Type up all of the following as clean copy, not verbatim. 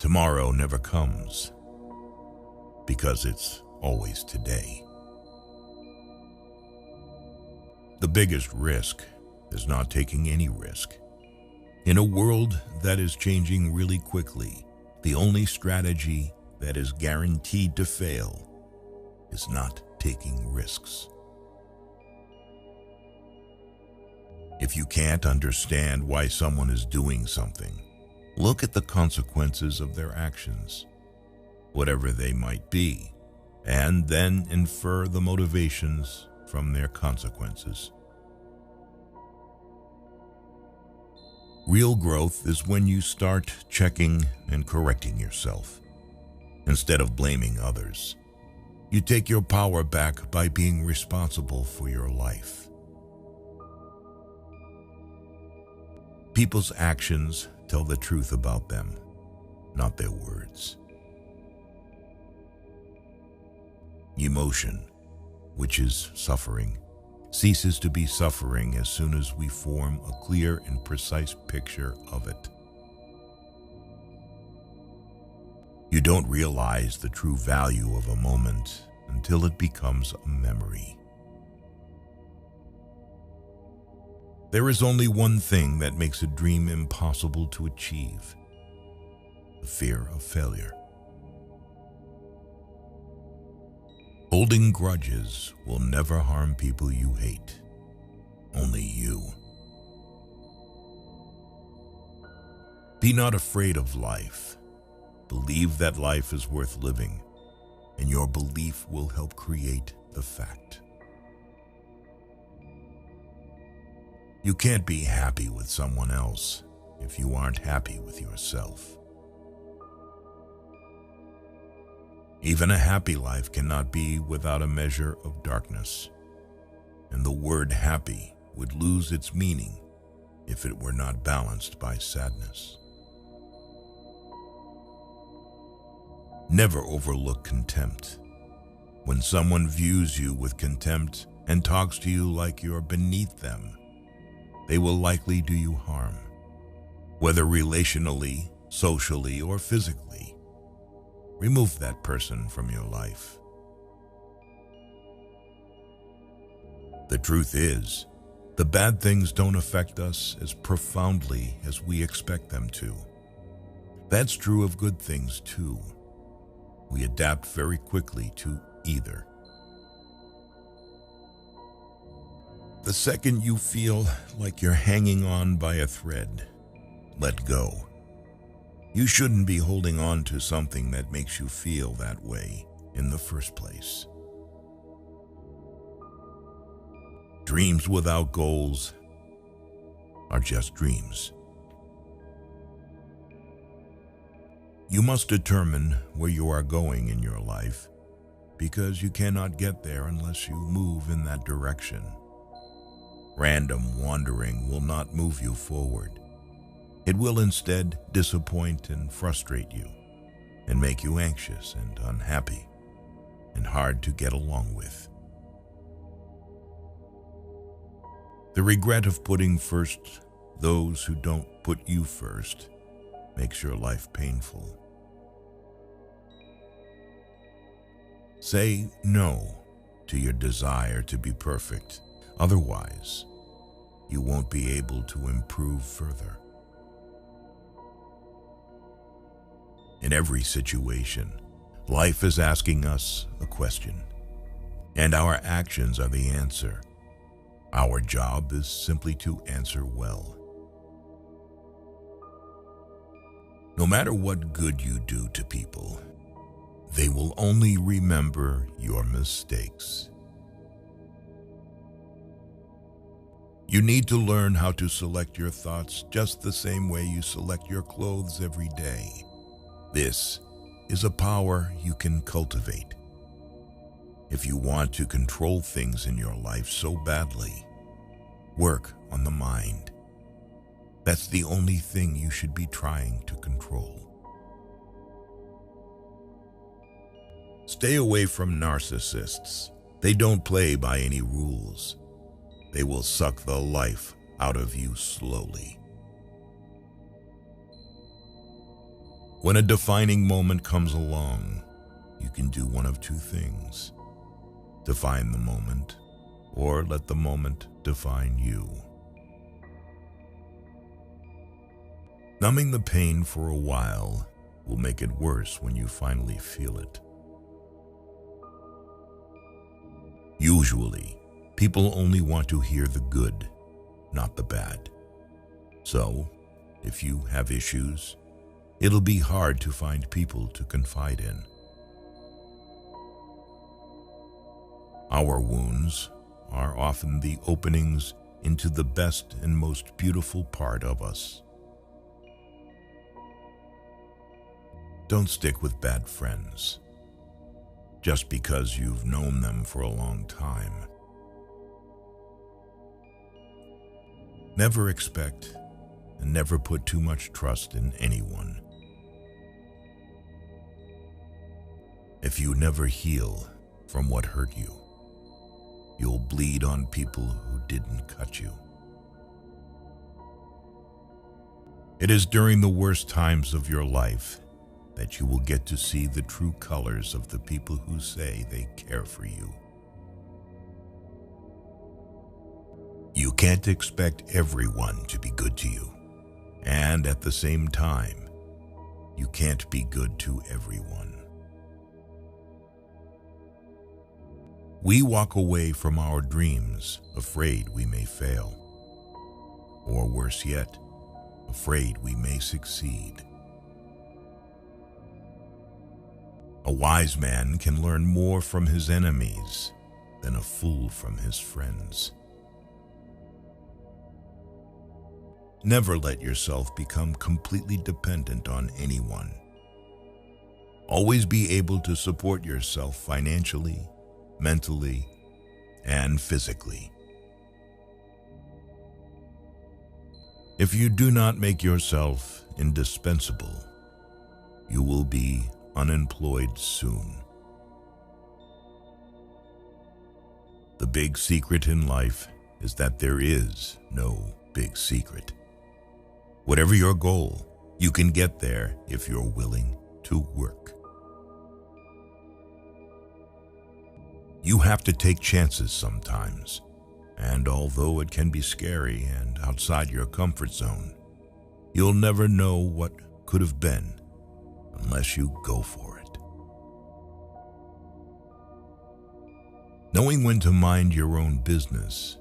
Tomorrow never comes because it's always today. The biggest risk is not taking any risk. In a world that is changing really quickly, the only strategy that is guaranteed to fail is not taking risks. If you can't understand why someone is doing something, look at the consequences of their actions, whatever they might be, and then infer the motivations from their consequences. Real growth is when you start checking and correcting yourself. Instead of blaming others, you take your power back by being responsible for your life. People's actions tell the truth about them, not their words. Emotion, which is suffering, ceases to be suffering as soon as we form a clear and precise picture of it. You don't realize the true value of a moment until it becomes a memory. There is only one thing that makes a dream impossible to achieve: the fear of failure. Holding grudges will never harm people you hate, only you. Be not afraid of life. Believe that life is worth living, and your belief will help create the fact. You can't be happy with someone else if you aren't happy with yourself. Even a happy life cannot be without a measure of darkness, and the word happy would lose its meaning if it were not balanced by sadness. Never overlook contempt. When someone views you with contempt and talks to you like you're beneath them, they will likely do you harm, whether relationally, socially, or physically. Remove that person from your life. The truth is, the bad things don't affect us as profoundly as we expect them to. That's true of good things too. We adapt very quickly to either. The second you feel like you're hanging on by a thread, let go. You shouldn't be holding on to something that makes you feel that way in the first place. Dreams without goals are just dreams. You must determine where you are going in your life, because you cannot get there unless you move in that direction. Random wandering will not move you forward. It will instead disappoint and frustrate you, and make you anxious and unhappy, and hard to get along with. The regret of putting first those who don't put you first makes your life painful. Say no to your desire to be perfect. Otherwise, you won't be able to improve further. In every situation, life is asking us a question, and our actions are the answer. Our job is simply to answer well. No matter what good you do to people, they will only remember your mistakes. You need to learn how to select your thoughts just the same way you select your clothes every day. This is a power you can cultivate. If you want to control things in your life so badly, work on the mind. That's the only thing you should be trying to control. Stay away from narcissists. They don't play by any rules. They will suck the life out of you slowly. When a defining moment comes along, you can do one of two things: define the moment, or let the moment define you. Numbing the pain for a while will make it worse when you finally feel it. Usually, people only want to hear the good, not the bad. So, if you have issues, it'll be hard to find people to confide in. Our wounds are often the openings into the best and most beautiful part of us. Don't stick with bad friends just because you've known them for a long time. Never expect and never put too much trust in anyone. If you never heal from what hurt you, you'll bleed on people who didn't cut you. It is during the worst times of your life that you will get to see the true colors of the people who say they care for you. You can't expect everyone to be good to you, and at the same time, you can't be good to everyone. We walk away from our dreams afraid we may fail, or worse yet, afraid we may succeed. A wise man can learn more from his enemies than a fool from his friends. Never let yourself become completely dependent on anyone. Always be able to support yourself financially, mentally, and physically. If you do not make yourself indispensable, you will be unemployed soon. The big secret in life is that there is no big secret. Whatever your goal, you can get there if you're willing to work. You have to take chances sometimes, and although it can be scary and outside your comfort zone, you'll never know what could have been unless you go for it. Knowing when to mind your own business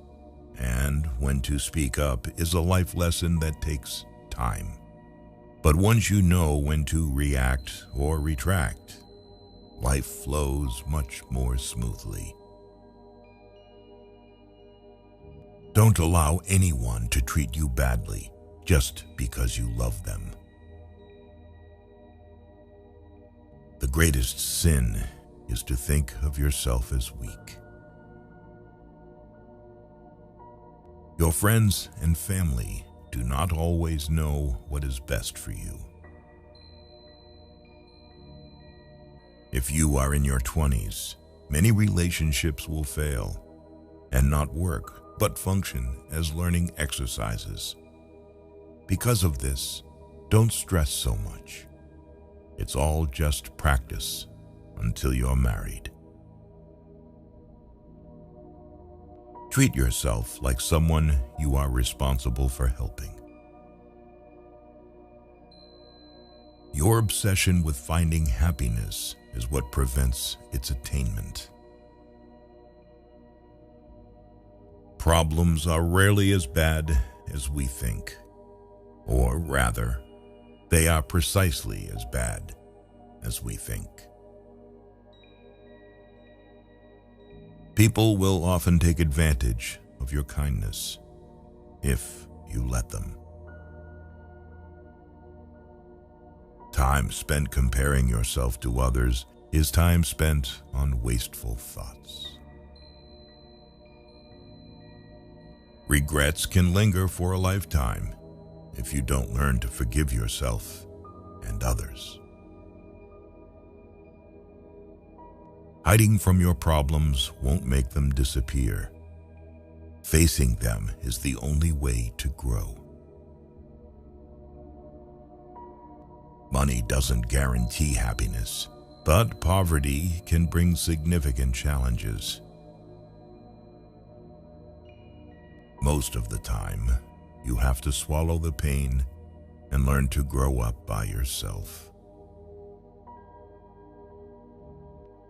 and when to speak up is a life lesson that takes time. But once you know when to react or retract, life flows much more smoothly. Don't allow anyone to treat you badly just because you love them. The greatest sin is to think of yourself as weak. Your friends and family do not always know what is best for you. If you are in your 20s, many relationships will fail and not work, but function as learning exercises. Because of this, don't stress so much. It's all just practice until you're married. Treat yourself like someone you are responsible for helping. Your obsession with finding happiness is what prevents its attainment. Problems are rarely as bad as we think, or rather, they are precisely as bad as we think. People will often take advantage of your kindness if you let them. Time spent comparing yourself to others is time spent on wasteful thoughts. Regrets can linger for a lifetime if you don't learn to forgive yourself and others. Hiding from your problems won't make them disappear. Facing them is the only way to grow. Money doesn't guarantee happiness, but poverty can bring significant challenges. Most of the time, you have to swallow the pain and learn to grow up by yourself.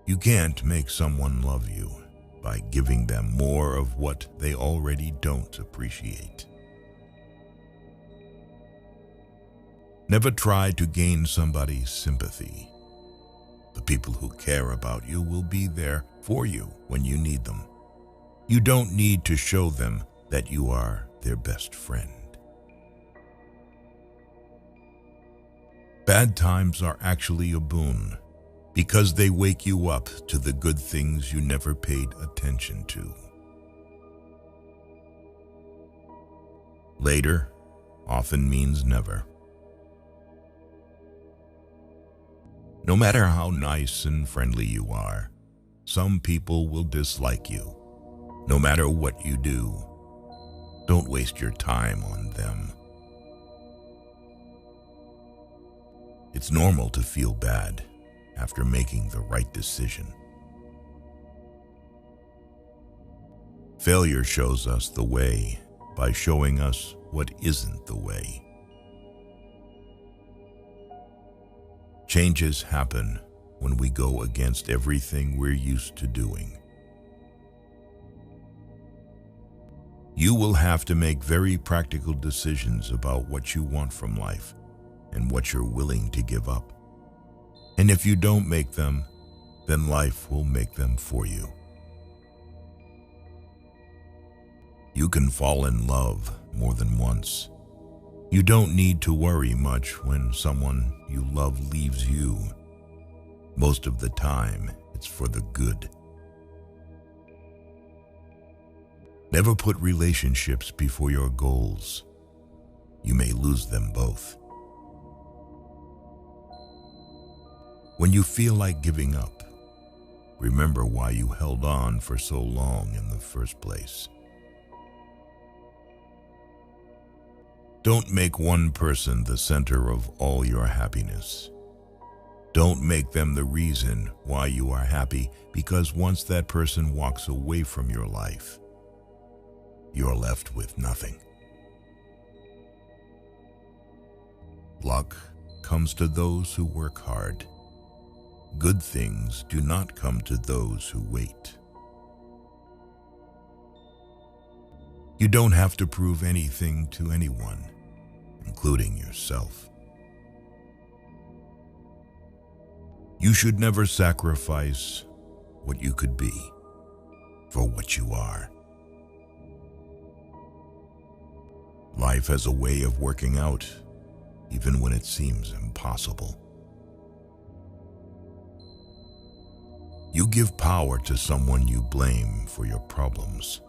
You can't make someone love you by giving them more of what they already don't appreciate. Never try to gain somebody's sympathy. The people who care about you will be there for you when you need them. You don't need to show them that you are their best friend. Bad times are actually a boon because they wake you up to the good things you never paid attention to. Later often means never. No matter how nice and friendly you are, some people will dislike you. No matter what you do, don't waste your time on them. It's normal to feel bad after making the right decision. Failure shows us the way by showing us what isn't the way. Changes happen when we go against everything we're used to doing. You will have to make very practical decisions about what you want from life and what you're willing to give up. And if you don't make them, then life will make them for you. You can fall in love more than once. You don't need to worry much when someone you love leaves you. Most of the time, it's for the good. Never put relationships before your goals. You may lose them both. When you feel like giving up, remember why you held on for so long in the first place. Don't make one person the center of all your happiness. Don't make them the reason why you are happy, because once that person walks away from your life, you're left with nothing. Luck comes to those who work hard. Good things do not come to those who wait. You don't have to prove anything to anyone, including yourself. You should never sacrifice what you could be for what you are. Life has a way of working out, even when it seems impossible. You give power to someone you blame for your problems.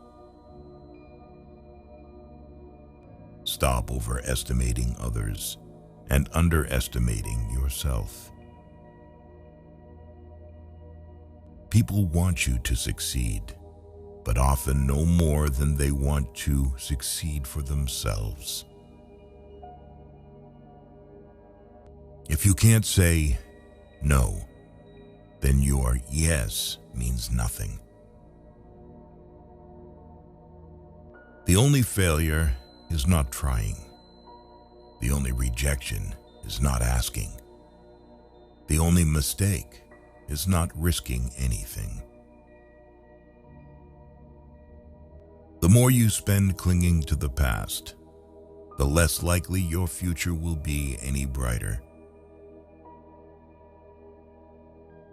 Stop overestimating others and underestimating yourself. People want you to succeed, but often no more than they want to succeed for themselves. If you can't say no, then your yes means nothing. The only failure is not trying. The only rejection is not asking. The only mistake is not risking anything. The more you spend clinging to the past, the less likely your future will be any brighter.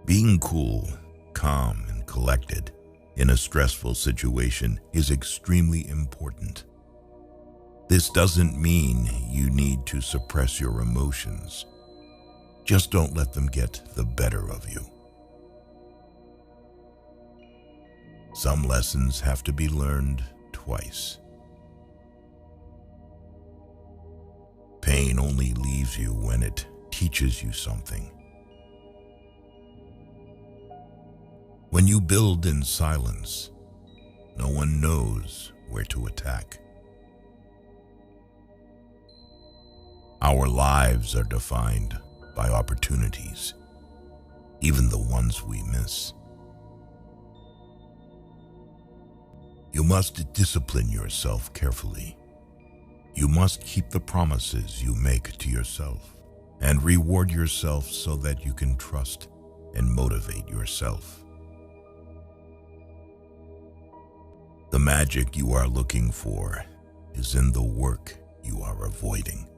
Being cool, calm, and collected in a stressful situation is extremely important. This doesn't mean you need to suppress your emotions. Just don't let them get the better of you. Some lessons have to be learned twice. Pain only leaves you when it teaches you something. When you build in silence, no one knows where to attack. Our lives are defined by opportunities, even the ones we miss. You must discipline yourself carefully. You must keep the promises you make to yourself and reward yourself so that you can trust and motivate yourself. The magic you are looking for is in the work you are avoiding.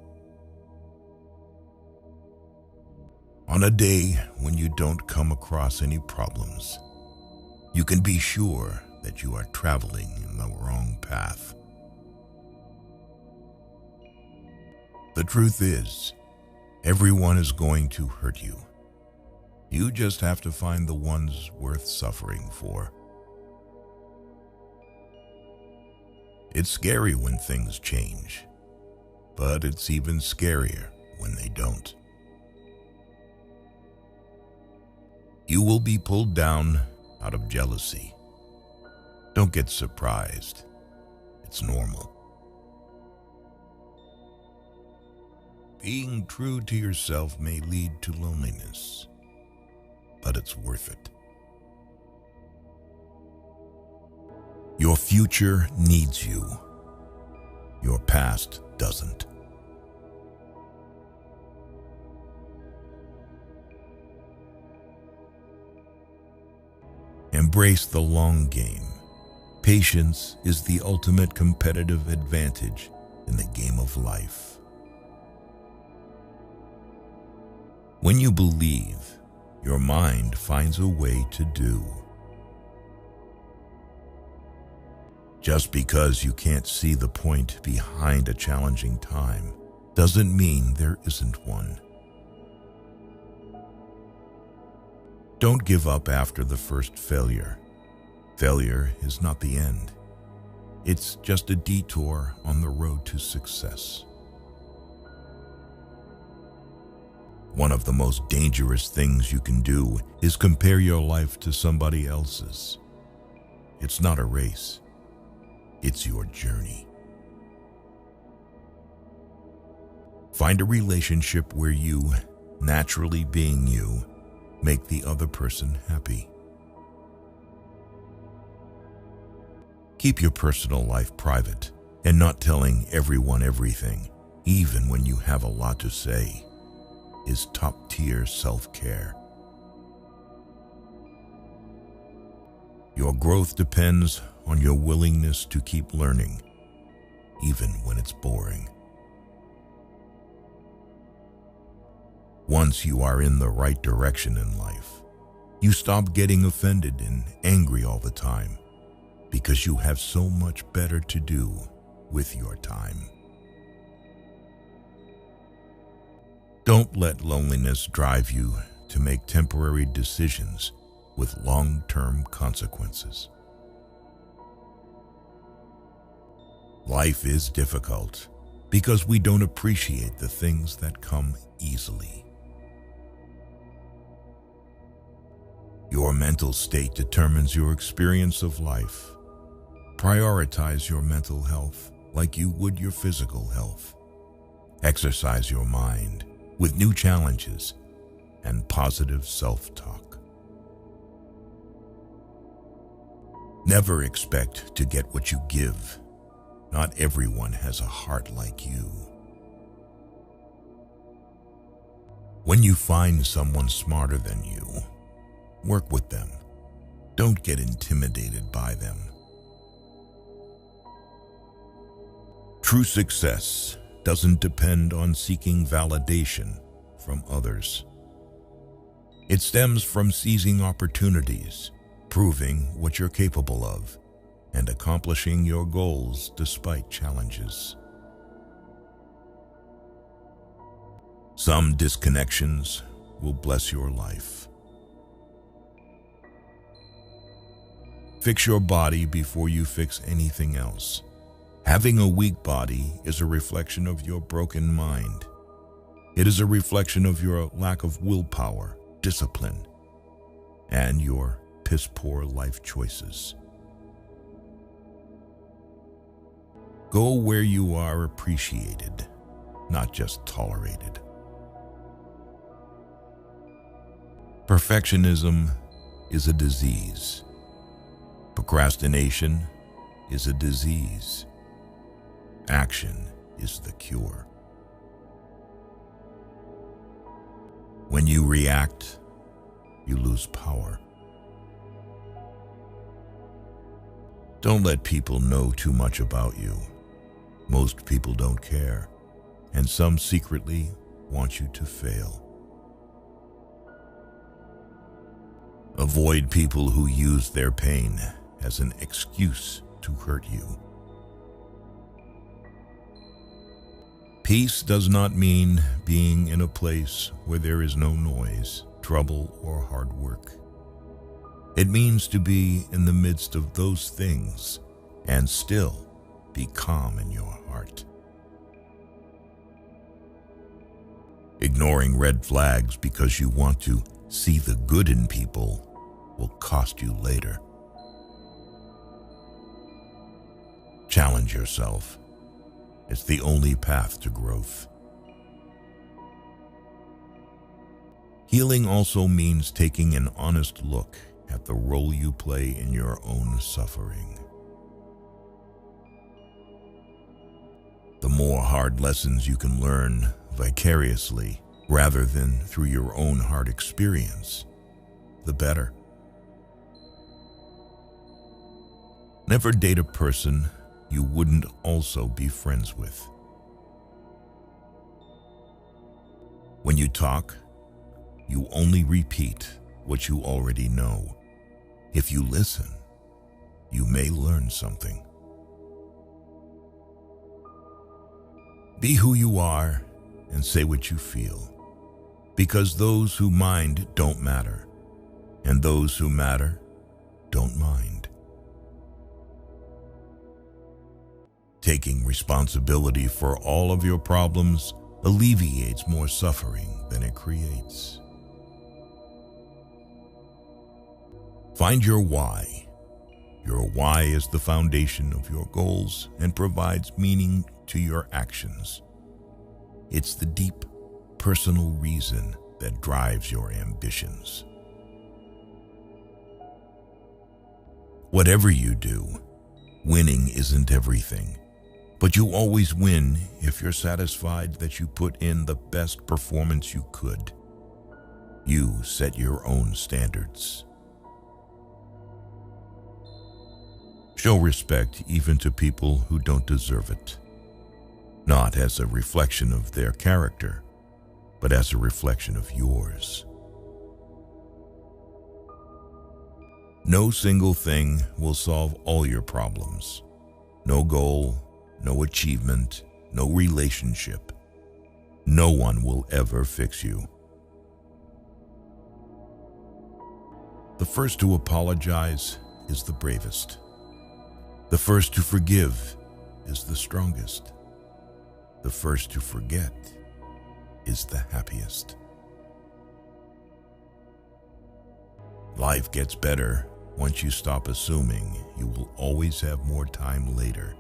On a day when you don't come across any problems, you can be sure that you are traveling in the wrong path. The truth is, everyone is going to hurt you. You just have to find the ones worth suffering for. It's scary when things change, but it's even scarier when they don't. You will be pulled down out of jealousy. Don't get surprised. It's normal. Being true to yourself may lead to loneliness, but it's worth it. Your future needs you. Your past doesn't. Embrace the long game. Patience is the ultimate competitive advantage in the game of life. When you believe, your mind finds a way to do. Just because you can't see the point behind a challenging time doesn't mean there isn't one. Don't give up after the first failure. Failure is not the end. It's just a detour on the road to success. One of the most dangerous things you can do is compare your life to somebody else's. It's not a race. It's your journey. Find a relationship where you, naturally being you, make the other person happy. Keep your personal life private and not telling everyone everything, even when you have a lot to say, is top-tier self-care. Your growth depends on your willingness to keep learning, even when it's boring. Once you are in the right direction in life, you stop getting offended and angry all the time because you have so much better to do with your time. Don't let loneliness drive you to make temporary decisions with long-term consequences. Life is difficult because we don't appreciate the things that come easily. Your mental state determines your experience of life. Prioritize your mental health like you would your physical health. Exercise your mind with new challenges and positive self-talk. Never expect to get what you give. Not everyone has a heart like you. When you find someone smarter than you, work with them. Don't get intimidated by them. True success doesn't depend on seeking validation from others. It stems from seizing opportunities, proving what you're capable of, and accomplishing your goals despite challenges. Some disconnections will bless your life. Fix your body before you fix anything else. Having a weak body is a reflection of your broken mind. It is a reflection of your lack of willpower, discipline, and your piss-poor life choices. Go where you are appreciated, not just tolerated. Perfectionism is a disease. Procrastination is a disease. Action is the cure. When you react, you lose power. Don't let people know too much about you. Most people don't care, and some secretly want you to fail. Avoid people who use their pain as an excuse to hurt you. Peace does not mean being in a place where there is no noise, trouble, or hard work. It means to be in the midst of those things and still be calm in your heart. Ignoring red flags because you want to see the good in people will cost you later. Challenge yourself. It's the only path to growth. Healing also means taking an honest look at the role you play in your own suffering. The more hard lessons you can learn vicariously rather than through your own hard experience, the better. Never date a person you wouldn't also be friends with. When you talk, you only repeat what you already know. If you listen, you may learn something. Be who you are and say what you feel, because those who mind don't matter, and those who matter don't mind. Taking responsibility for all of your problems alleviates more suffering than it creates. Find your why. Your why is the foundation of your goals and provides meaning to your actions. It's the deep, personal reason that drives your ambitions. Whatever you do, winning isn't everything. But you always win if you're satisfied that you put in the best performance you could. You set your own standards. Show respect even to people who don't deserve it, not as a reflection of their character, but as a reflection of yours. No single thing will solve all your problems. No goal, no achievement, no relationship. No one will ever fix you. The first to apologize is the bravest. The first to forgive is the strongest. The first to forget is the happiest. Life gets better once you stop assuming you will always have more time later.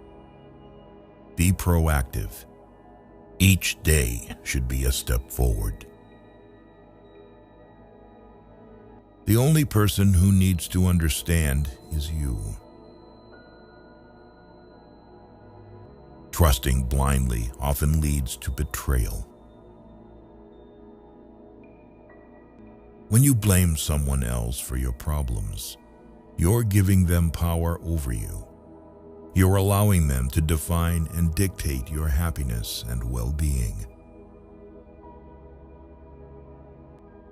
Be proactive. Each day should be a step forward. The only person who needs to understand is you. Trusting blindly often leads to betrayal. When you blame someone else for your problems, you're giving them power over you. You're allowing them to define and dictate your happiness and well-being.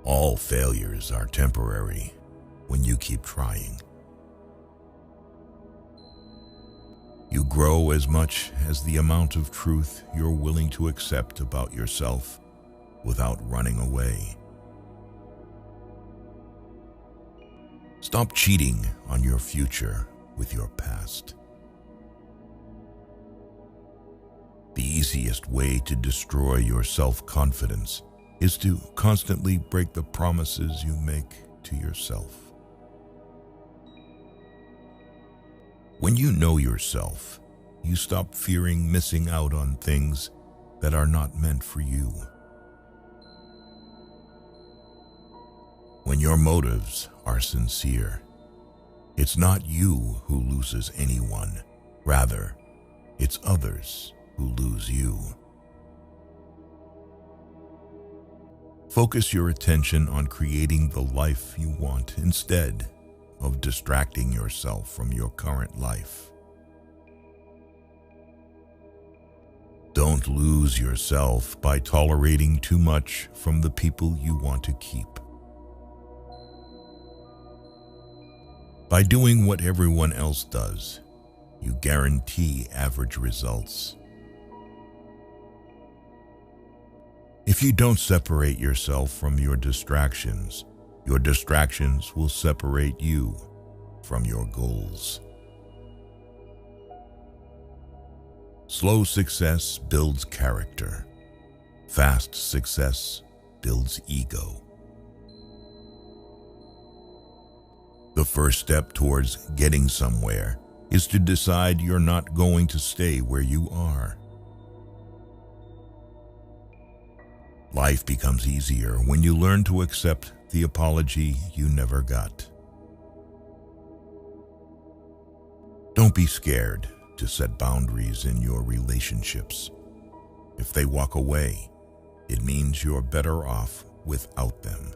All failures are temporary when you keep trying. You grow as much as the amount of truth you're willing to accept about yourself without running away. Stop cheating on your future with your past. The easiest way to destroy your self-confidence is to constantly break the promises you make to yourself. When you know yourself, you stop fearing missing out on things that are not meant for you. When your motives are sincere, it's not you who loses anyone. Rather, it's others who lose you. Focus your attention on creating the life you want instead of distracting yourself from your current life. Don't lose yourself by tolerating too much from the people you want to keep. By doing what everyone else does, you guarantee average results. If you don't separate yourself from your distractions will separate you from your goals. Slow success builds character. Fast success builds ego. The first step towards getting somewhere is to decide you're not going to stay where you are. Life becomes easier when you learn to accept the apology you never got. Don't be scared to set boundaries in your relationships. If they walk away, it means you're better off without them.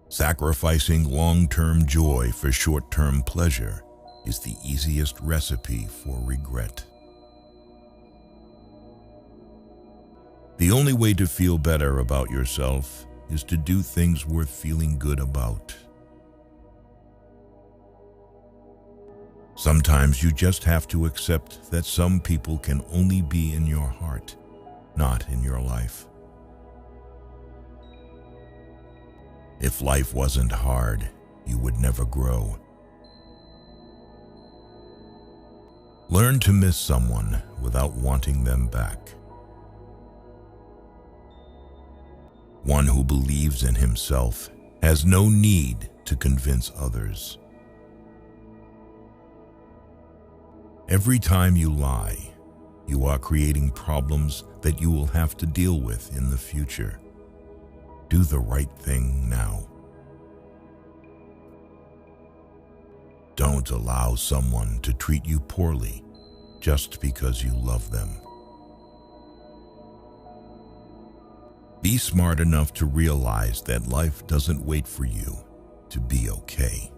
Sacrificing long-term joy for short-term pleasure is the easiest recipe for regret. The only way to feel better about yourself is to do things worth feeling good about. Sometimes you just have to accept that some people can only be in your heart, not in your life. If life wasn't hard, you would never grow. Learn to miss someone without wanting them back. One who believes in himself has no need to convince others. Every time you lie, you are creating problems that you will have to deal with in the future. Do the right thing now. Don't allow someone to treat you poorly just because you love them. Be smart enough to realize that life doesn't wait for you to be okay.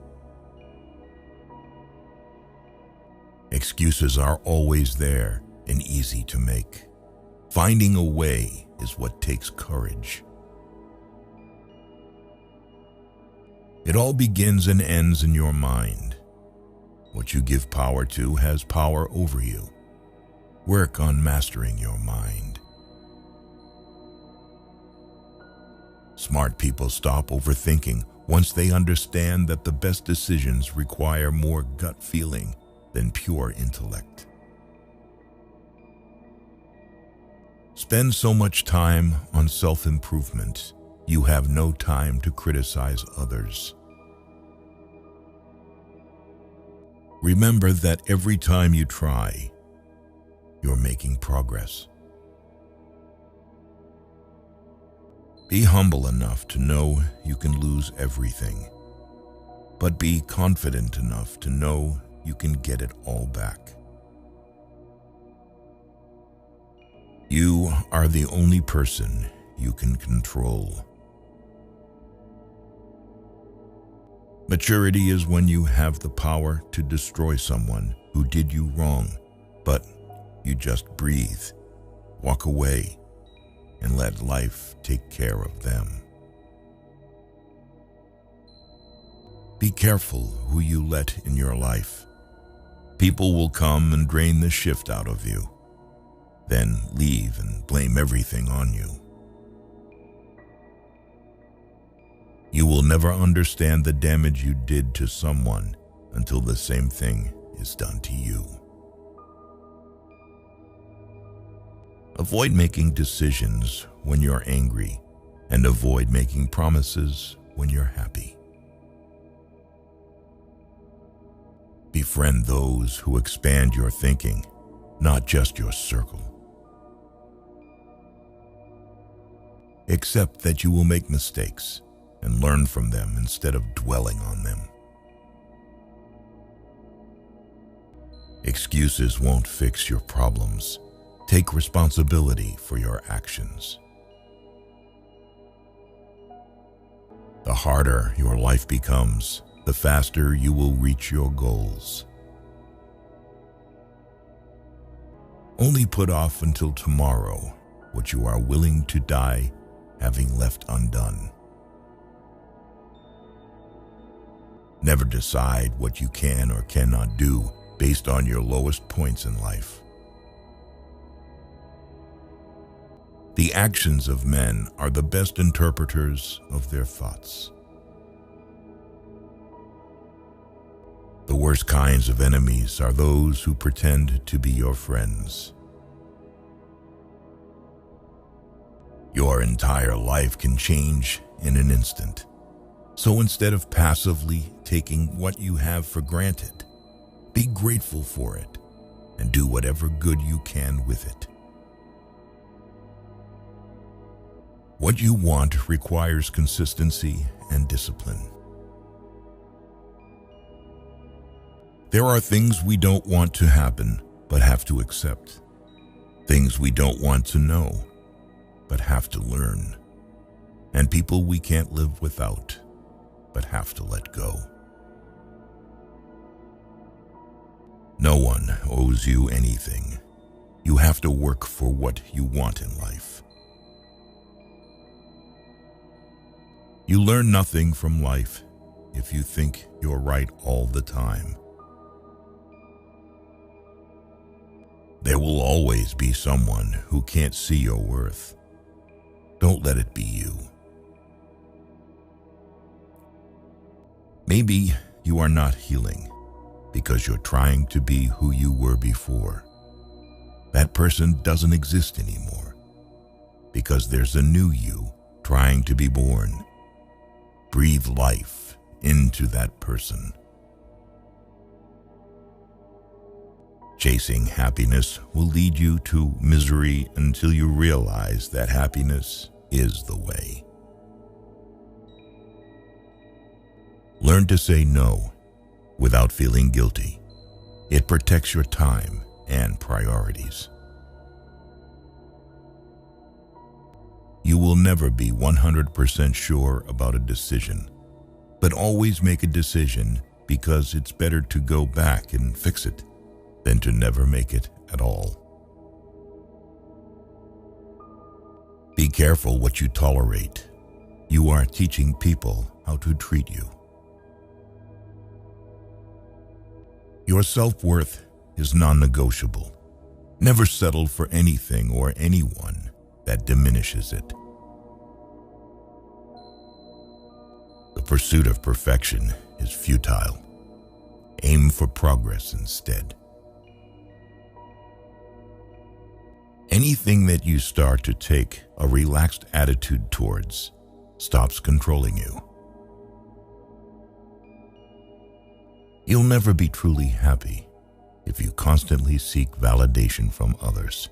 Excuses are always there and easy to make. Finding a way is what takes courage. It all begins and ends in your mind. What you give power to has power over you. Work on mastering your mind. Smart people stop overthinking once they understand that the best decisions require more gut feeling than pure intellect. Spend so much time on self-improvement, you have no time to criticize others. Remember that every time you try, you're making progress. Be humble enough to know you can lose everything, but be confident enough to know you can get it all back. You are the only person you can control. Maturity is when you have the power to destroy someone who did you wrong, but you just breathe, walk away, and let life take care of them. Be careful who you let in your life. People will come and drain the shift out of you, then leave and blame everything on you. You will never understand the damage you did to someone until the same thing is done to you. Avoid making decisions when you're angry, and avoid making promises when you're happy. Befriend those who expand your thinking, not just your circle. Accept that you will make mistakes and learn from them instead of dwelling on them. Excuses won't fix your problems. Take responsibility for your actions. The harder your life becomes, the faster you will reach your goals. Only put off until tomorrow what you are willing to die having left undone. Never decide what you can or cannot do based on your lowest points in life. The actions of men are the best interpreters of their thoughts. The worst kinds of enemies are those who pretend to be your friends. Your entire life can change in an instant. So instead of passively taking what you have for granted, be grateful for it and do whatever good you can with it. What you want requires consistency and discipline. There are things we don't want to happen, but have to accept. Things we don't want to know, but have to learn. And people we can't live without, but have to let go. No one owes you anything. You have to work for what you want in life. You learn nothing from life if you think you're right all the time. There will always be someone who can't see your worth. Don't let it be you. Maybe you are not healing because you're trying to be who you were before. That person doesn't exist anymore because there's a new you trying to be born. Breathe life into that person. Chasing happiness will lead you to misery until you realize that happiness is the way. Learn to say no without feeling guilty. It protects your time and priorities. You will never be 100% sure about a decision, but always make a decision because it's better to go back and fix it than to never make it at all. Be careful what you tolerate. You are teaching people how to treat you. Your self-worth is non-negotiable. Never settle for anything or anyone that diminishes it. The pursuit of perfection is futile. Aim for progress instead. Anything that you start to take a relaxed attitude towards stops controlling you. You'll never be truly happy if you constantly seek validation from others.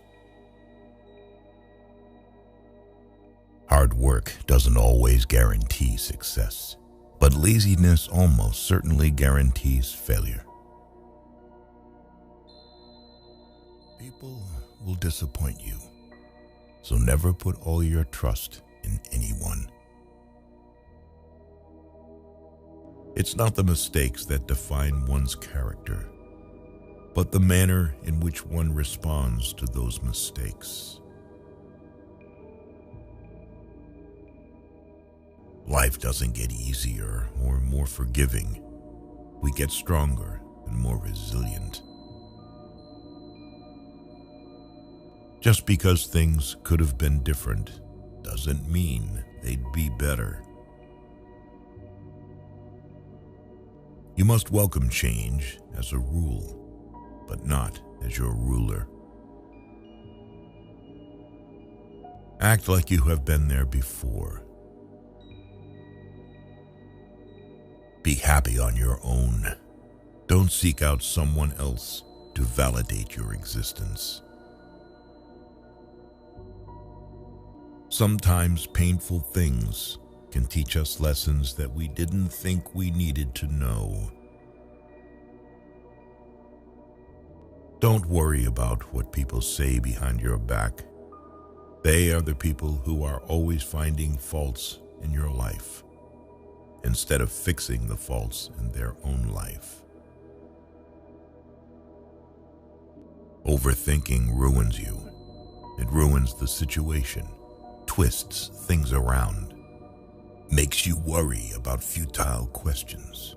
Hard work doesn't always guarantee success, but laziness almost certainly guarantees failure. People will disappoint you, so never put all your trust in anyone. It's not the mistakes that define one's character, but the manner in which one responds to those mistakes. Life doesn't get easier or more forgiving. We get stronger and more resilient. Just because things could have been different doesn't mean they'd be better. You must welcome change as a rule, but not as your ruler. Act like you have been there before. Be happy on your own. Don't seek out someone else to validate your existence. Sometimes painful things can teach us lessons that we didn't think we needed to know. Don't worry about what people say behind your back. They are the people who are always finding faults in your life, instead of fixing the faults in their own life. Overthinking ruins you. It ruins the situation, twists things around, makes you worry about futile questions,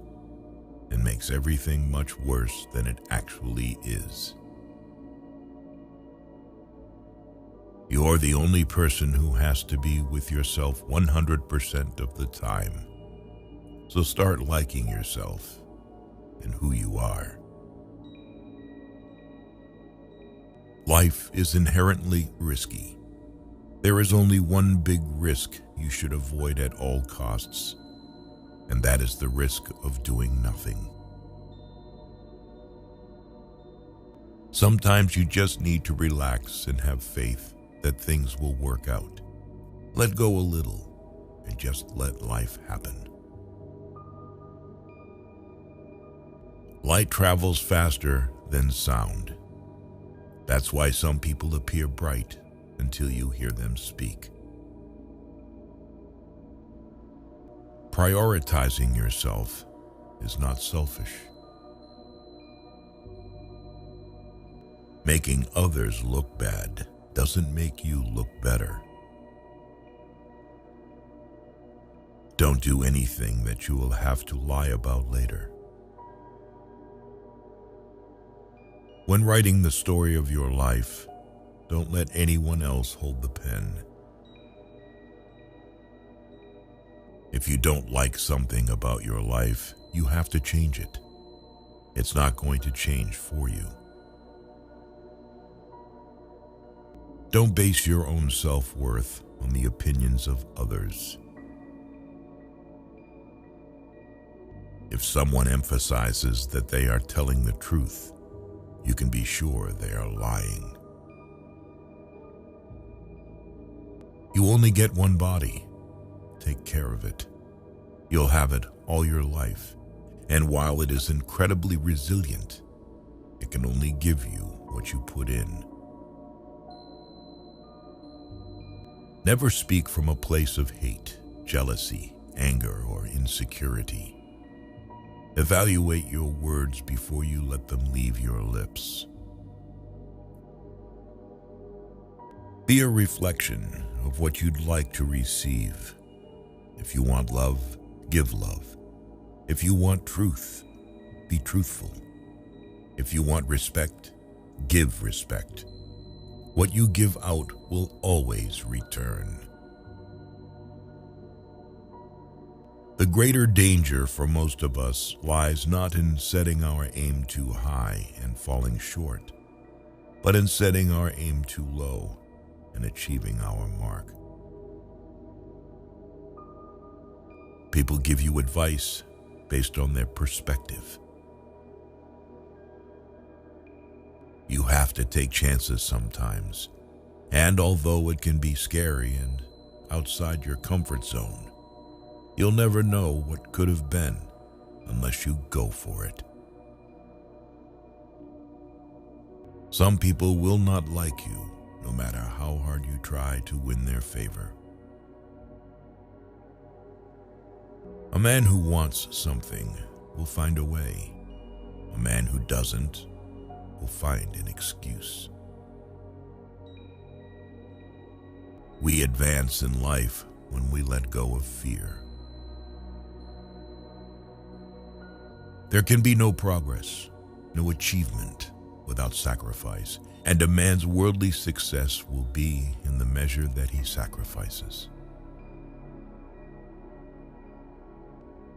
and makes everything much worse than it actually is. You're the only person who has to be with yourself 100% of the time. So start liking yourself and who you are. Life is inherently risky. There is only one big risk you should avoid at all costs, and that is the risk of doing nothing. Sometimes you just need to relax and have faith that things will work out. Let go a little and just let life happen. Light travels faster than sound. That's why some people appear bright until you hear them speak. Prioritizing yourself is not selfish. Making others look bad doesn't make you look better. Don't do anything that you will have to lie about later. When writing the story of your life, don't let anyone else hold the pen. If you don't like something about your life, you have to change it. It's not going to change for you. Don't base your own self-worth on the opinions of others. If someone emphasizes that they are telling the truth, you can be sure they are lying. You only get one body. Take care of it. You'll have it all your life, and while it is incredibly resilient, it can only give you what you put in. Never speak from a place of hate, jealousy, anger, or insecurity. Evaluate your words before you let them leave your lips. Be a reflection of what you'd like to receive. If you want love, give love. If you want truth, be truthful. If you want respect, give respect. What you give out will always return. The greater danger for most of us lies not in setting our aim too high and falling short, but in setting our aim too low and achieving our mark. People give you advice based on their perspective. You have to take chances sometimes, and although it can be scary and outside your comfort zone, you'll never know what could have been unless you go for it. Some people will not like you, no matter how hard you try to win their favor. A man who wants something will find a way. A man who doesn't will find an excuse. We advance in life when we let go of fear. There can be no progress, no achievement without sacrifice, and a man's worldly success will be in the measure that he sacrifices.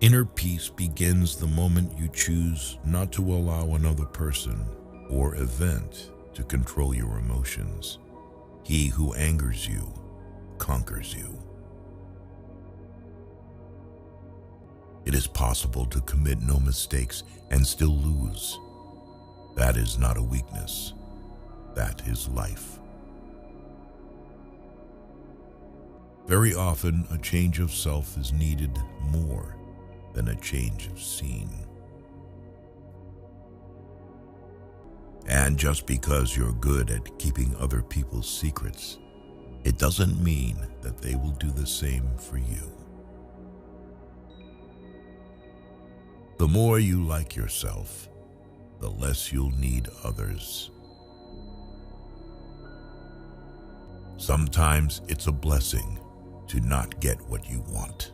Inner peace begins the moment you choose not to allow another person or event to control your emotions. He who angers you conquers you. It is possible to commit no mistakes and still lose. That is not a weakness. That is life. Very often, a change of self is needed more than a change of scene. And just because you're good at keeping other people's secrets, it doesn't mean that they will do the same for you. The more you like yourself, the less you'll need others. Sometimes it's a blessing to not get what you want.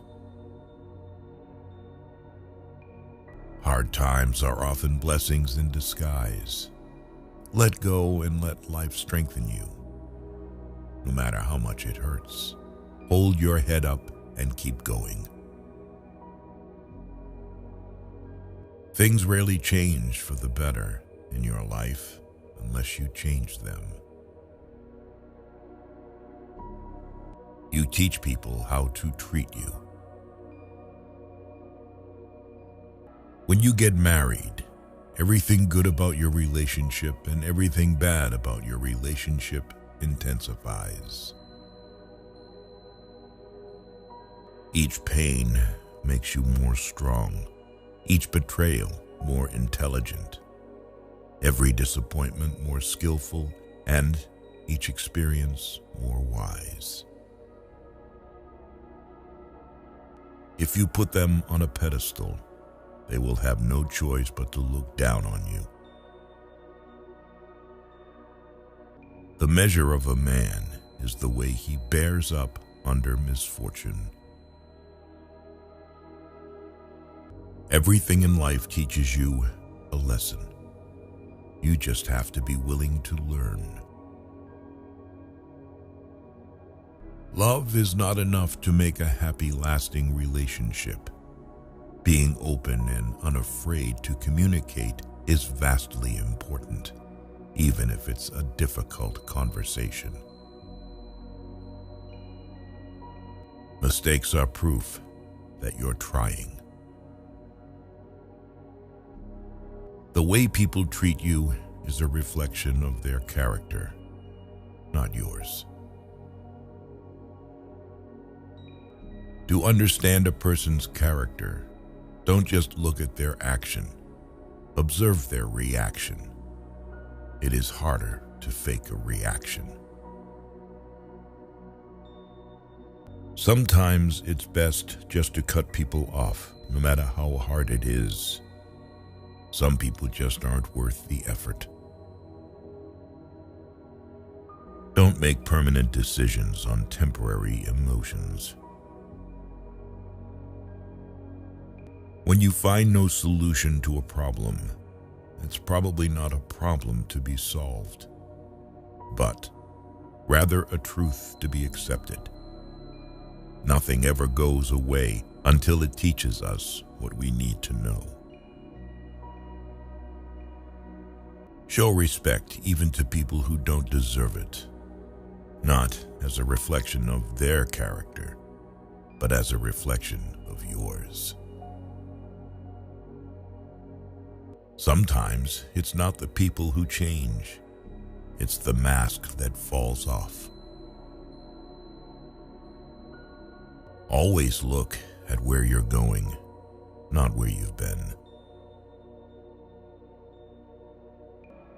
Hard times are often blessings in disguise. Let go and let life strengthen you, no matter how much it hurts. Hold your head up and keep going. Things rarely change for the better in your life unless you change them. You teach people how to treat you. When you get married, everything good about your relationship and everything bad about your relationship intensifies. Each pain makes you more strong, each betrayal more intelligent, every disappointment more skillful, and each experience more wise. If you put them on a pedestal, they will have no choice but to look down on you. The measure of a man is the way he bears up under misfortune. Everything in life teaches you a lesson. You just have to be willing to learn. Love is not enough to make a happy, lasting relationship. Being open and unafraid to communicate is vastly important, even if it's a difficult conversation. Mistakes are proof that you're trying. The way people treat you is a reflection of their character, not yours. To understand a person's character, don't just look at their action, observe their reaction. It is harder to fake a reaction. Sometimes it's best just to cut people off, no matter how hard it is. Some people just aren't worth the effort. Don't make permanent decisions on temporary emotions. When you find no solution to a problem, it's probably not a problem to be solved, but rather a truth to be accepted. Nothing ever goes away until it teaches us what we need to know. Show respect even to people who don't deserve it, not as a reflection of their character, but as a reflection of yours. Sometimes it's not the people who change, it's the mask that falls off. Always look at where you're going, not where you've been.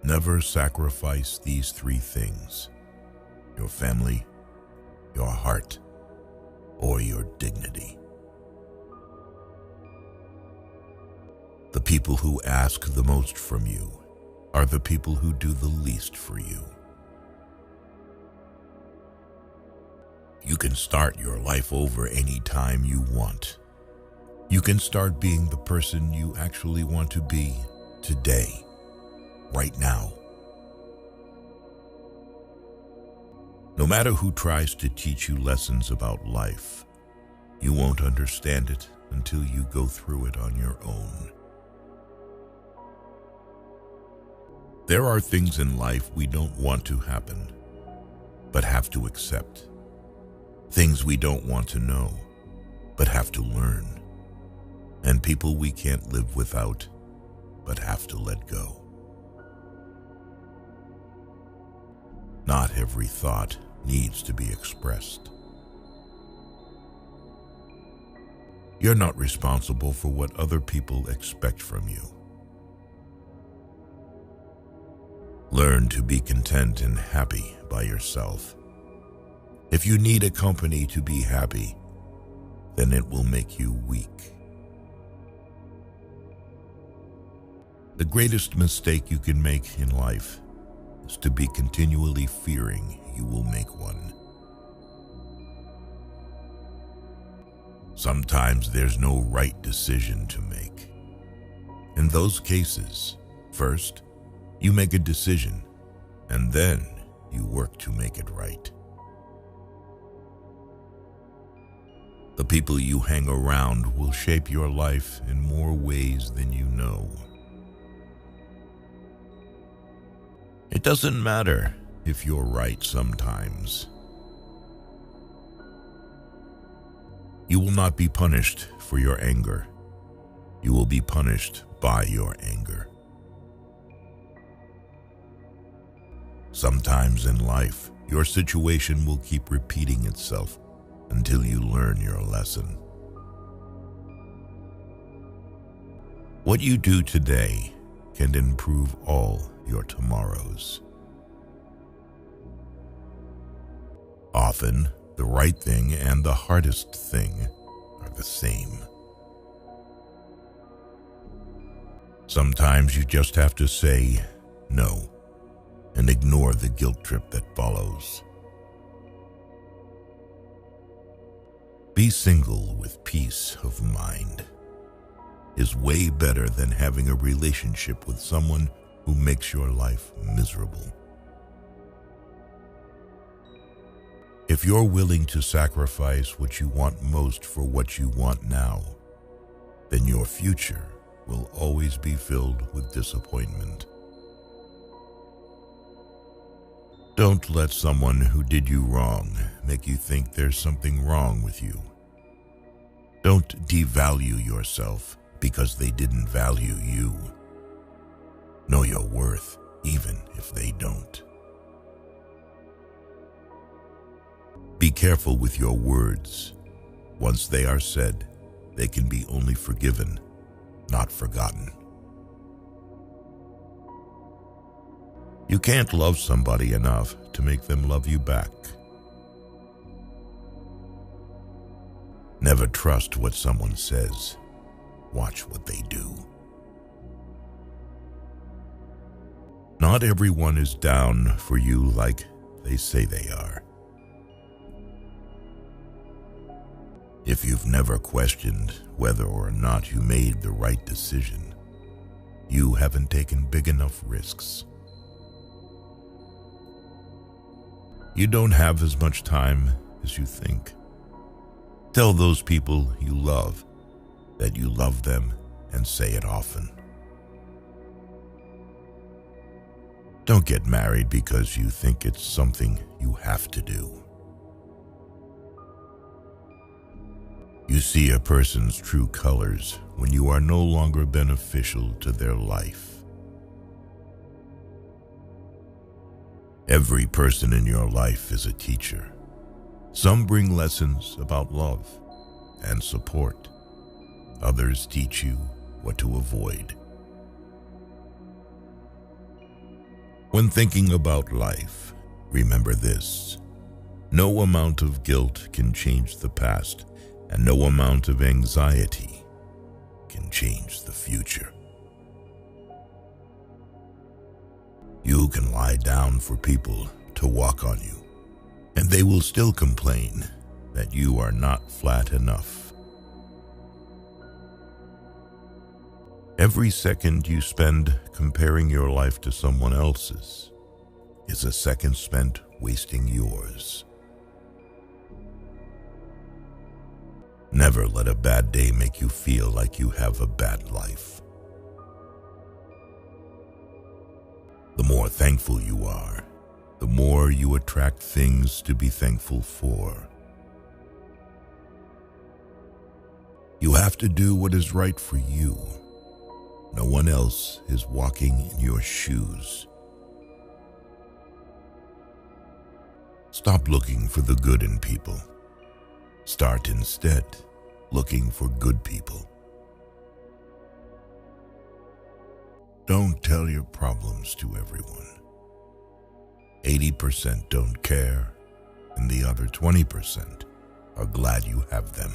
Never sacrifice these three things: your family, your heart, or your dignity. The people who ask the most from you are the people who do the least for you. You can start your life over any time you want. You can start being the person you actually want to be today, right now. No matter who tries to teach you lessons about life, you won't understand it until you go through it on your own. There are things in life we don't want to happen, but have to accept. Things we don't want to know, but have to learn. And people we can't live without, but have to let go. Not every thought needs to be expressed. You're not responsible for what other people expect from you. Learn to be content and happy by yourself. If you need a company to be happy, then it will make you weak. The greatest mistake you can make in life is to be continually fearing you will make one. Sometimes there's no right decision to make. In those cases, first, you make a decision, and then you work to make it right. The people you hang around will shape your life in more ways than you know. It doesn't matter if you're right sometimes. You will not be punished for your anger. You will be punished by your anger. Sometimes in life, your situation will keep repeating itself until you learn your lesson. What you do today can improve all your tomorrows. Often, the right thing and the hardest thing are the same. Sometimes you just have to say no and ignore the guilt trip that follows. Be single with peace of mind is way better than having a relationship with someone who makes your life miserable. If you're willing to sacrifice what you want most for what you want now, then your future will always be filled with disappointment. Don't let someone who did you wrong make you think there's something wrong with you. Don't devalue yourself because they didn't value you. Know your worth, even if they don't. Be careful with your words. Once they are said, they can be only forgiven, not forgotten. You can't love somebody enough to make them love you back. Never trust what someone says. Watch what they do. Not everyone is down for you like they say they are. If you've never questioned whether or not you made the right decision, you haven't taken big enough risks. You don't have as much time as you think. Tell those people you love that you love them and say it often. Don't get married because you think it's something you have to do. You see a person's true colors when you are no longer beneficial to their life. Every person in your life is a teacher. Some bring lessons about love and support. Others teach you what to avoid. When thinking about life, remember this: no amount of guilt can change the past, and no amount of anxiety can change the future. You can lie down for people to walk on you, and they will still complain that you are not flat enough. Every second you spend comparing your life to someone else's is a second spent wasting yours. Never let a bad day make you feel like you have a bad life. The more thankful you are, the more you attract things to be thankful for. You have to do what is right for you. No one else is walking in your shoes. Stop looking for the good in people. Start instead looking for good people. Don't tell your problems to everyone. 80% don't care, and the other 20% are glad you have them.